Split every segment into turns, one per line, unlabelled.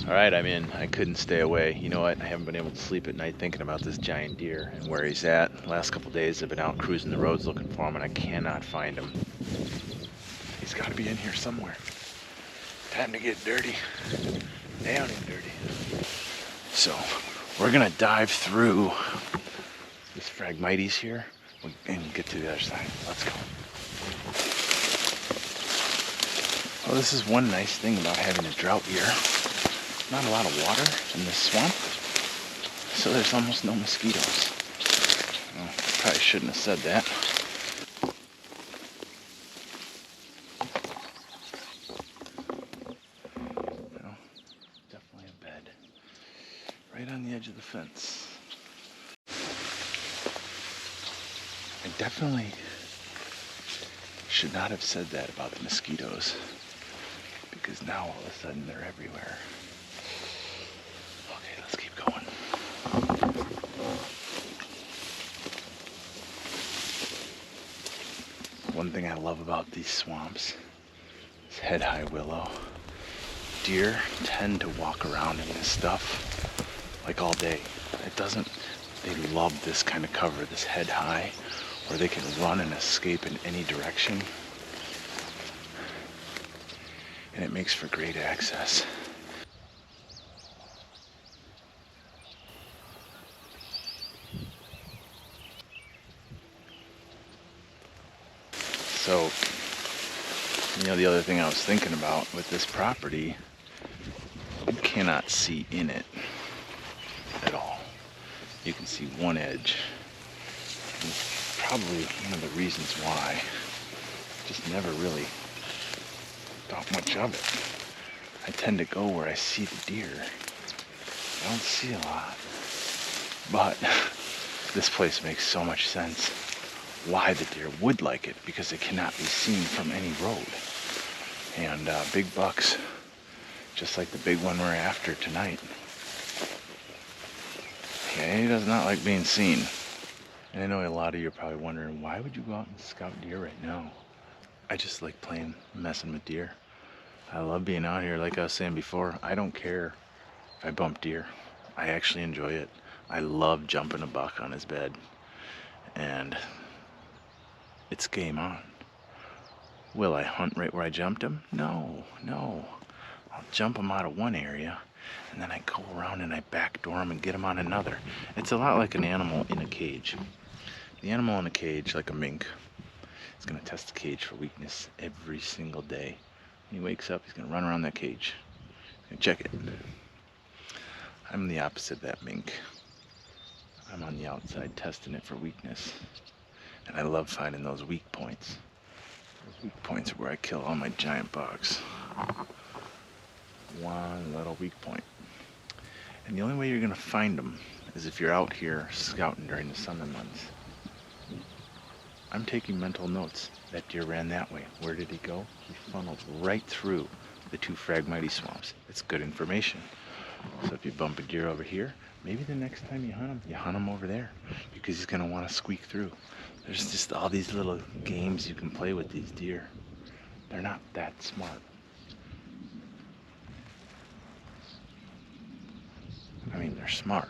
All right, I'm in. I couldn't stay away. You know what? I haven't been able to sleep at night thinking about this giant deer and where he's at. The last couple days I've been out cruising the roads looking for him and I cannot find him. He's got to be in here somewhere. Time to get dirty. Down and dirty. So, we're going to dive through this Phragmites here and get to the other side. Let's go. Well, this is one nice thing about having a drought year. Not a lot of water in this swamp, so there's almost no mosquitoes. Well, probably shouldn't have said that. Well, definitely a bed right on the edge of the fence. I definitely should not have said that about the mosquitoes, because now all of a sudden they're everywhere. Okay, let's keep going. One thing I love about these swamps is head-high willow. Deer tend to walk around in this stuff like all day. They love this kind of cover, this head-high, where they can run and escape in any direction. And it makes for great access. So, the other thing I was thinking about with this property, you cannot see in it at all. You can see one edge. And it's probably one of the reasons why I just never really thought much of it. I tend to go where I see the deer. I don't see a lot. But this place makes so much sense why the deer would like it, because it cannot be seen from any road. And big bucks, just like the big one we're after tonight. Okay, he does not like being seen. And I know a lot of you are probably wondering, why would you go out and scout deer right now? I just like messing with deer. I love being out here. Like I was saying before, I don't care if I bump deer. I actually enjoy it. I love jumping a buck on his bed. And it's game on. Will I hunt right where I jumped him? No. I'll jump him out of one area, and then I go around and I backdoor him and get him on another. It's a lot like an animal in a cage. The animal in a cage, like a mink, is going to test the cage for weakness every single day. When he wakes up, he's going to run around that cage and check it. I'm the opposite of that mink. I'm on the outside testing it for weakness. And I love finding those weak points. Those weak points are where I kill all my giant bucks. One little weak point. And the only way you're going to find them is if you're out here scouting during the summer months. I'm taking mental notes. That deer ran that way. Where did he go? He funneled right through the two Phragmites swamps. It's good information. So if you bump a deer over here, maybe the next time you hunt him over there, because he's going to want to squeak through. There's just all these little games you can play with these deer. They're not that smart. I mean, they're smart.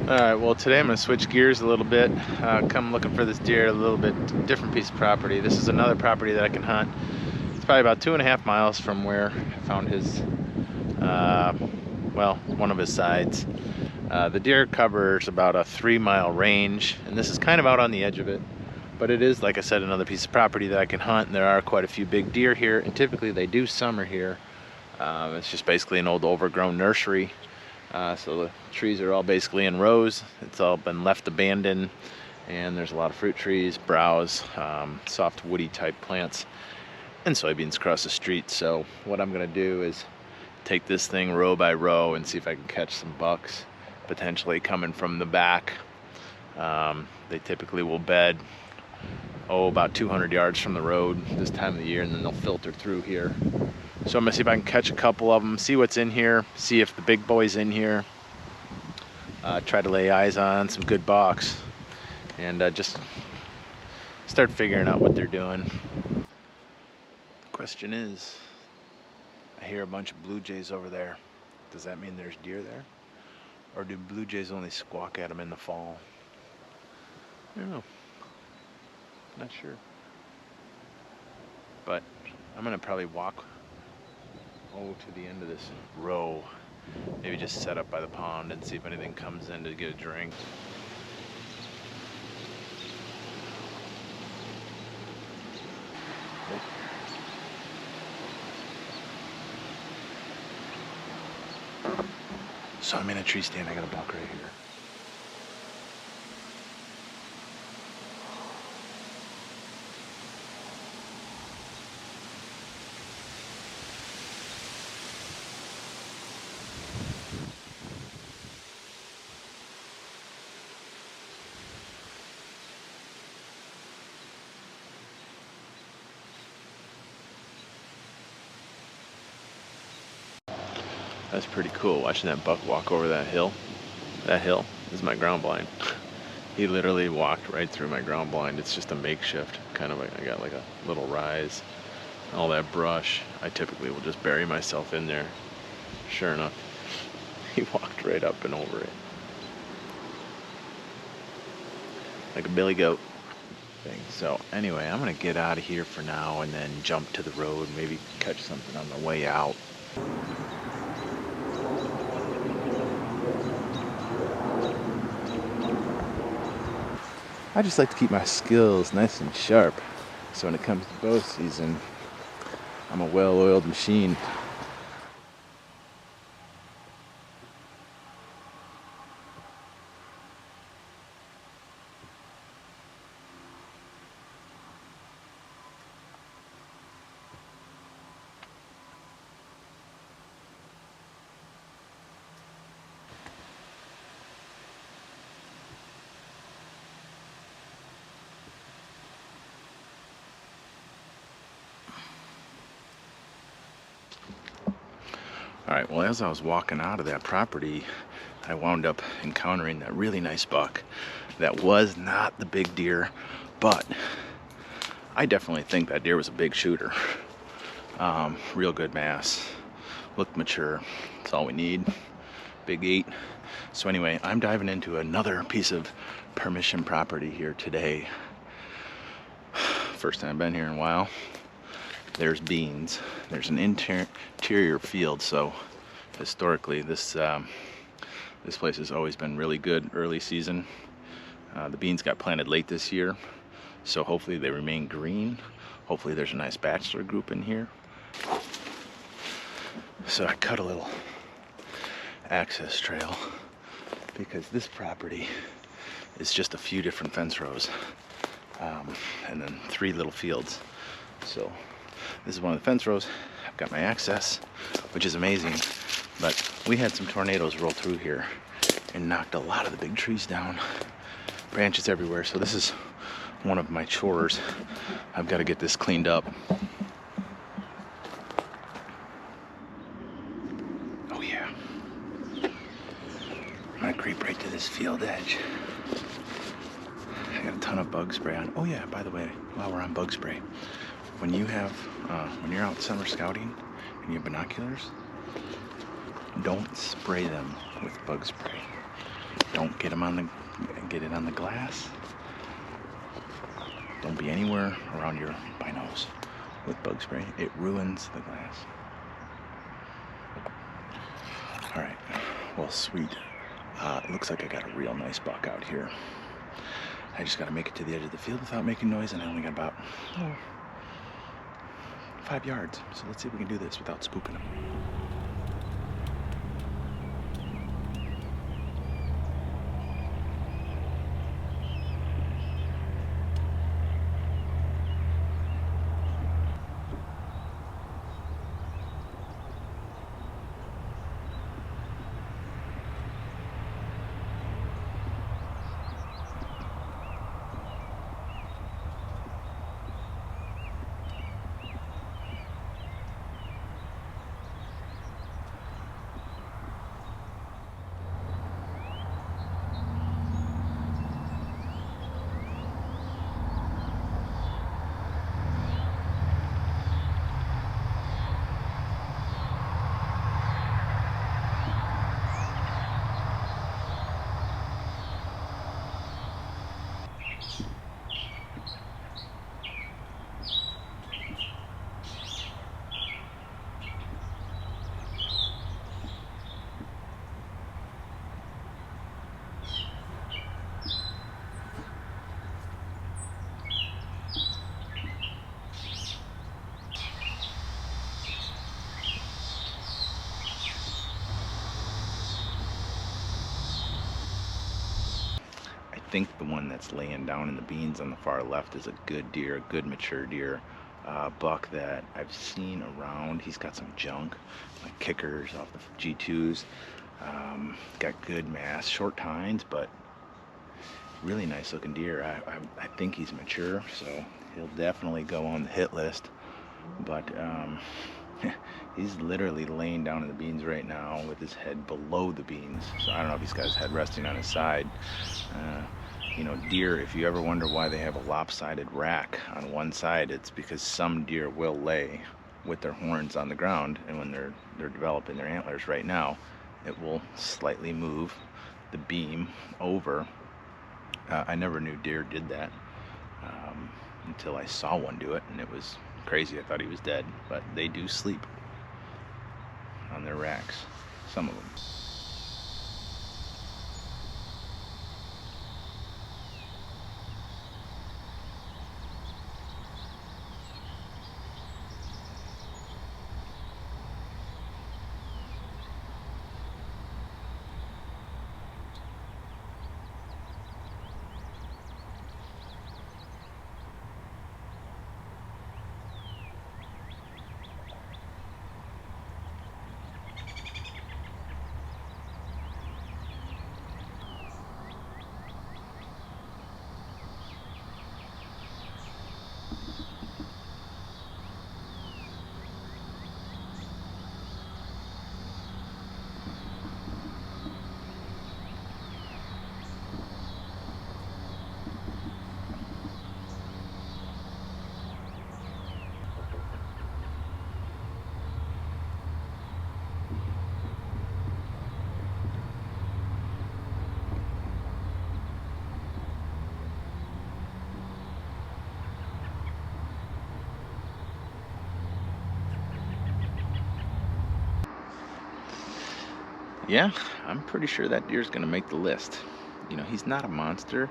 Alright, well today I'm going to switch gears a little bit, come looking for this deer, a little bit different piece of property. This is another property that I can hunt. It's probably about 2.5 miles from where I found his, one of his sides. The deer covers about a 3-mile range, and this is kind of out on the edge of it. But it is, like I said, another piece of property that I can hunt, and there are quite a few big deer here, and typically they do summer here. It's just basically an old overgrown nursery. So the trees are all basically in rows. It's all been left abandoned, and there's a lot of fruit trees, browse, soft woody type plants, and soybeans across the street. So what I'm going to do is take this thing row by row and see if I can catch some bucks, potentially coming from the back. They typically will bed about 200 yards from the road this time of the year, and then they'll filter through here. So I'm gonna see if I can catch a couple of them, see what's in here, see if the big boy's in here. Try to lay eyes on some good bucks, and just start figuring out what they're doing. Question is, I hear a bunch of blue jays over there. Does that mean there's deer there? Or do blue jays only squawk at them in the fall? I don't know. Not sure. But I'm gonna probably walk to the end of this row. Maybe just set up by the pond and see if anything comes in to get a drink. So I'm in a tree stand. I got a buck right here. That's pretty cool, watching that buck walk over that hill. That hill is my ground blind. He literally walked right through my ground blind. It's just a makeshift, kind of I got like a little rise. All that brush, I typically will just bury myself in there. Sure enough, he walked right up and over it. Like a billy goat thing. So anyway, I'm gonna get out of here for now and then jump to the road, maybe catch something on the way out. I just like to keep my skills nice and sharp, so when it comes to bow season, I'm a well-oiled machine. All right, well, as I was walking out of that property, I wound up encountering that really nice buck that was not the big deer, but I definitely think that deer was a big shooter. Real good mass, looked mature. That's all we need. Big 8. So anyway, I'm diving into another piece of permission property here today. First time I've been here in a while. There's beans. There's an interior field, so historically this place has always been really good early season. The beans got planted late this year, so hopefully they remain green. Hopefully there's a nice bachelor group in here. So I cut a little access trail because this property is just a few different fence rows, and then 3 little fields. So this is one of the fence rows. I've got my access, which is amazing, but we had some tornadoes roll through here and knocked a lot of the big trees down, branches everywhere. So this is one of my chores. I've got to get this cleaned up. Oh yeah, I'm gonna creep right to this field edge. I got a ton of bug spray on. Oh yeah, by the way, while we're on bug spray, when you have, when you're out summer scouting and you have binoculars, don't spray them with bug spray. Don't get them get it on the glass. Don't be anywhere around your binos with bug spray. It ruins the glass. All right, well, sweet. It looks like I got a real nice buck out here. I just got to make it to the edge of the field without making noise, and I only got about 5 yards. So let's see if we can do this without spooking them. think the one that's laying down in the beans on the far left is a good deer, a good mature deer. Buck that I've seen around. He's got some junk, like kickers off the G2s. Got good mass, short tines, but really nice looking deer. I think he's mature, so he'll definitely go on the hit list. But he's literally laying down in the beans right now with his head below the beans. So I don't know if he's got his head resting on his side. You know, deer, if you ever wonder why they have a lopsided rack on one side, it's because some deer will lay with their horns on the ground, and when they're developing their antlers right now, it will slightly move the beam over. I never knew deer did that until I saw one do it, and it was crazy. I thought he was dead, but they do sleep on their racks, some of them. Yeah, I'm pretty sure that deer's gonna make the list. You know, he's not a monster.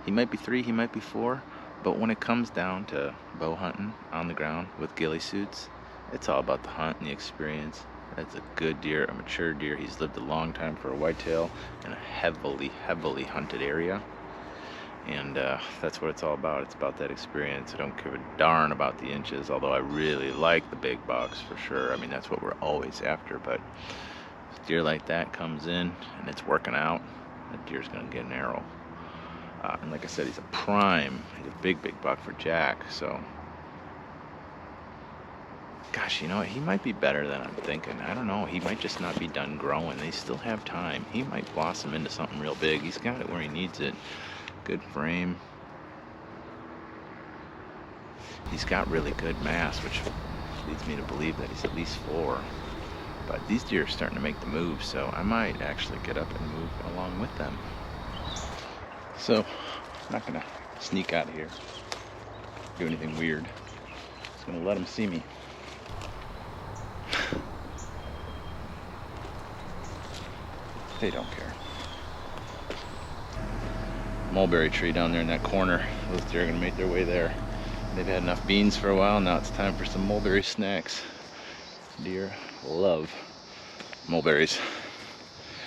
He might be 3, he might be 4, but when it comes down to bow hunting on the ground with ghillie suits, it's all about the hunt and the experience. That's a good deer, a mature deer. He's lived a long time for a whitetail in a heavily, heavily hunted area. And that's what it's all about. It's about that experience. I don't give a darn about the inches, although I really like the big bucks for sure. I mean, that's what we're always after, but deer like that comes in and it's working out, that deer's gonna get an arrow. And like I said, he's a prime, he's a big buck for Jack. So gosh, you know what, he might be better than I'm thinking. I don't know, he might just not be done growing. They still have time. He might blossom into something real big. He's got it where he needs it. Good frame, he's got really good mass, which leads me to believe that he's at least 4. But these deer are starting to make the move, so I might actually get up and move along with them. So, I'm not gonna sneak out of here, do anything weird. Just gonna let them see me. They don't care. Mulberry tree down there in that corner. Those deer are gonna make their way there. They've had enough beans for a while, now it's time for some mulberry snacks. Deer love mulberries.